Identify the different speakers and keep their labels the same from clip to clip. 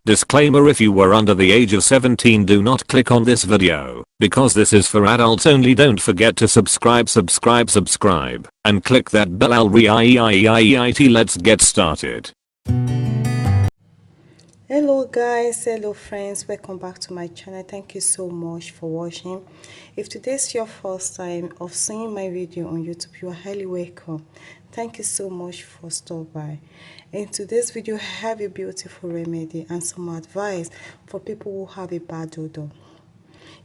Speaker 1: Disclaimer: if you were under the age of 17, do not click on this video, because this is for adults only. Don't forget to subscribe, and click that bell. Let's get started.
Speaker 2: Hello guys, hello friends, welcome back to my channel. Thank you so much for watching. If today's your first time of seeing my video on YouTube, you are highly welcome. Thank you so much for stopping by. In today's video, I have a beautiful remedy and some advice for people who have a bad odor.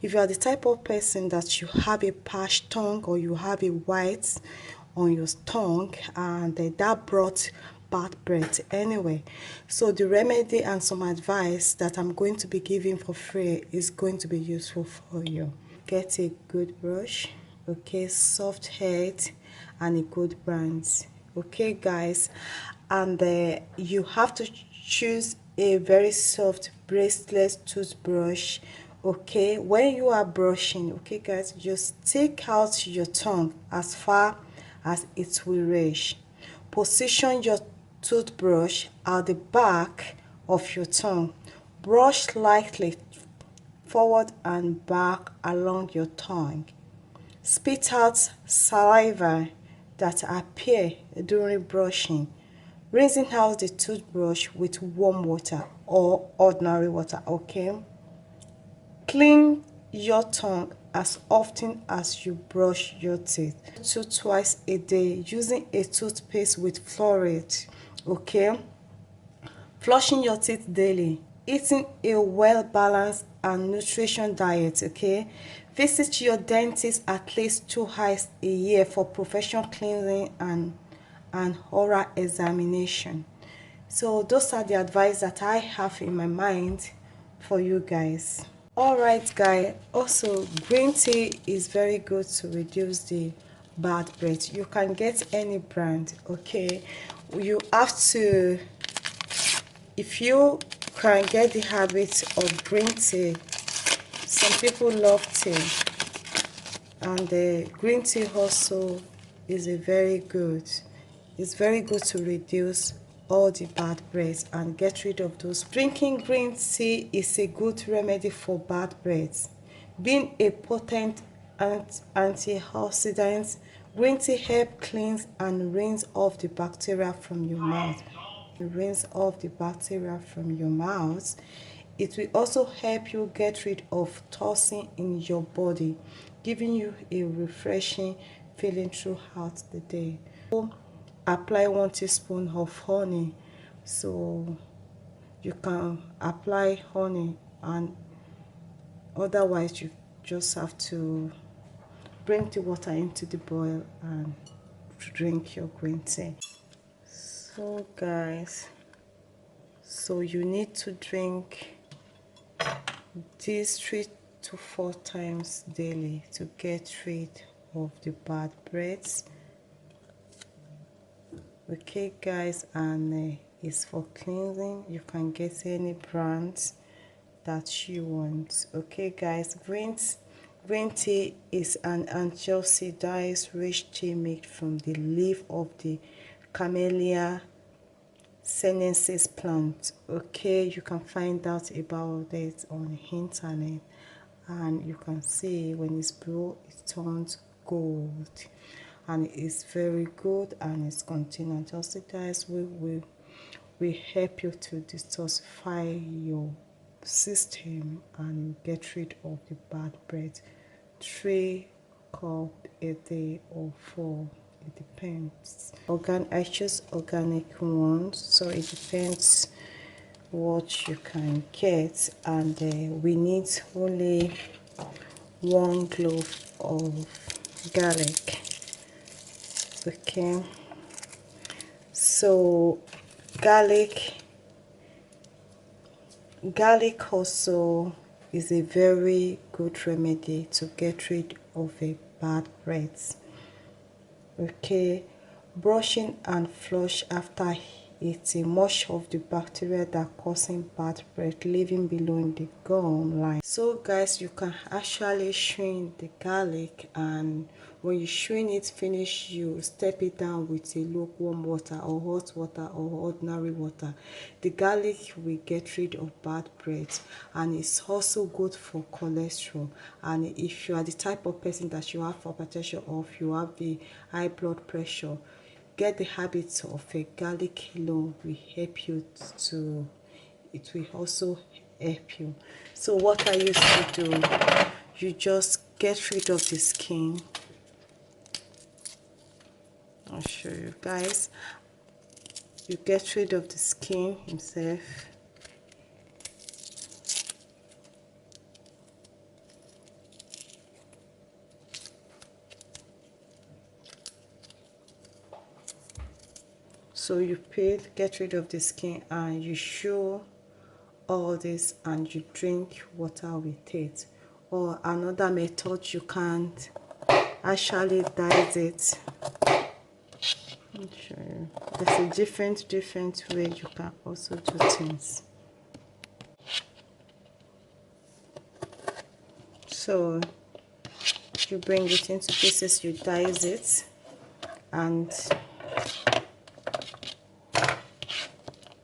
Speaker 2: If you are the type of person that you have a parched tongue or you have a white on your tongue and that brought bad breath anyway, so the remedy and some advice that I'm going to be giving for free is going to be useful for you. Get a good brush, okay, soft head and a good brand, okay guys, and you have to choose a very soft bracelet toothbrush. Okay, when you are brushing, okay guys, just take out your tongue as far as it will reach. Position your toothbrush at the back of your tongue. Brush lightly forward and back along your tongue. Spit out saliva that appear during brushing. Rinsing out the toothbrush with warm water or ordinary water, okay? Clean your tongue as often as you brush your teeth. Twice a day using a toothpaste with fluoride, okay? Flushing your teeth daily. Eating a well-balanced and nutrition diet, okay? Visit your dentist at least 2 times a year for professional cleansing and oral examination. So those are the advice that I have in my mind for you guys. Alright guys, also green tea is very good to reduce the bad breath. You can get any brand, okay? You have to, if you can get the habit of green tea, some people love tea, and the green tea also is it's very good to reduce all the bad breath and get rid of those. Drinking green tea is a good remedy for bad breath. Being a potent antioxidant, green tea helps cleanse and rinse off the bacteria from your mouth. Rinse off the bacteria from your mouth. It will also help you get rid of toxin in your body, giving you a refreshing feeling throughout the day. Apply 1 teaspoon of honey. So you can apply honey, and otherwise you just have to bring the water into the boil and drink your green tea. So guys, so you need to drink these 3 to 4 times daily to get rid of the bad breaths. Okay guys, and it's for cleansing. You can get any brands that you want. Okay guys, green tea is an antioxidant rich tea made from the leaf of the Camellia sinensis plant. Okay, you can find out about it on the internet, and you can see when it's blue it turns gold, and it's very good, and it's contain antioxidants. We help you to detoxify your system and get rid of the bad breath. 3 cups a day or 4, it depends. I choose organic ones, so it depends what you can get. And we need only 1 clove of garlic, okay? So garlic also is a very good remedy to get rid of a bad breath. Okay, brushing and flush after it's a much of the bacteria that causing bad breath living below in the gum line. So guys, you can actually strain the garlic, and when you strain it finish, you step it down with a lukewarm water or hot water or ordinary water. The garlic will get rid of bad breath, and it's also good for cholesterol. And if you are the type of person that you have hypertension or if you have the high blood pressure, get the habit of a garlic alone will help you to, it will also help you. So what I used to do, you just get rid of the skin. I'll show you guys. You get rid of the skin himself. So you get rid of the skin, and you chew all this and you drink water with it. Or another method, you can't actually dice it. I'll show you. There's a different way you can also do things. So you bring it into pieces, you dice it, and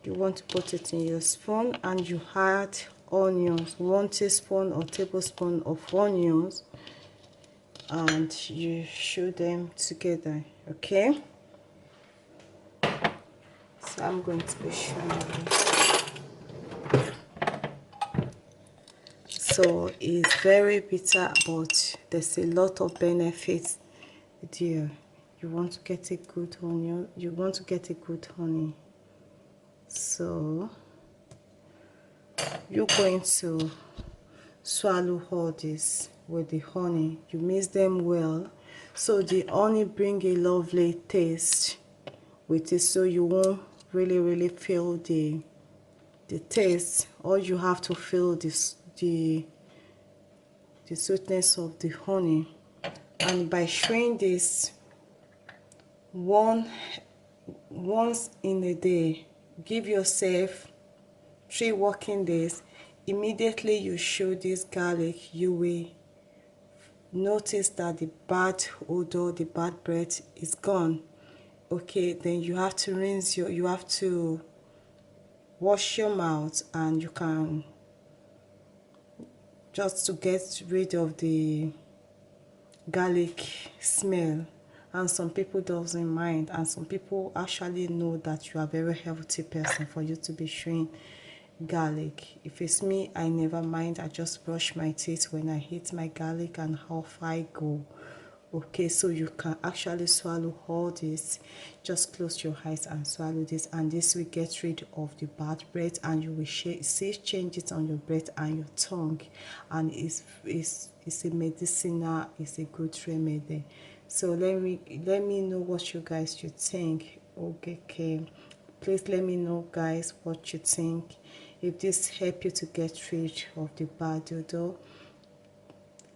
Speaker 2: you want to put it in your spoon, and you add onions, 1 teaspoon or tablespoon of onions, and you chew them together. Okay, so I'm going to be showing you. So it's very bitter, but there's a lot of benefits there. You want to get a good onion, you want to get a good honey. So you're going to swallow all this with the honey. You mix them well, so the honey bring a lovely taste with it, so you won't really feel the taste. All you have to feel this the sweetness of the honey. And by showing this once in a day, give yourself 3 working days. Immediately you chew this garlic, you will notice that the bad odor, the bad breath is gone. Okay, then you have to rinse you have to wash your mouth, and you can just to get rid of the garlic smell. And some people doesn't mind, and some people actually know that you are a very healthy person for you to be chewing garlic. If it's me, I never mind. I just brush my teeth when I eat my garlic, and off I go. Okay, so you can actually swallow all this. Just close your eyes and swallow this, and this will get rid of the bad breath, and you will see changes on your breath and your tongue. And it's a medicinal, it's a good remedy. So let me know what you guys should think. Okay, please let me know guys what you think. If this help you to get rid of the bad odor,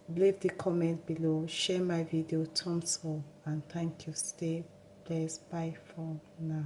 Speaker 2: leave the comment below, share my video, thumbs up, and thank you. Stay blessed. Bye for now.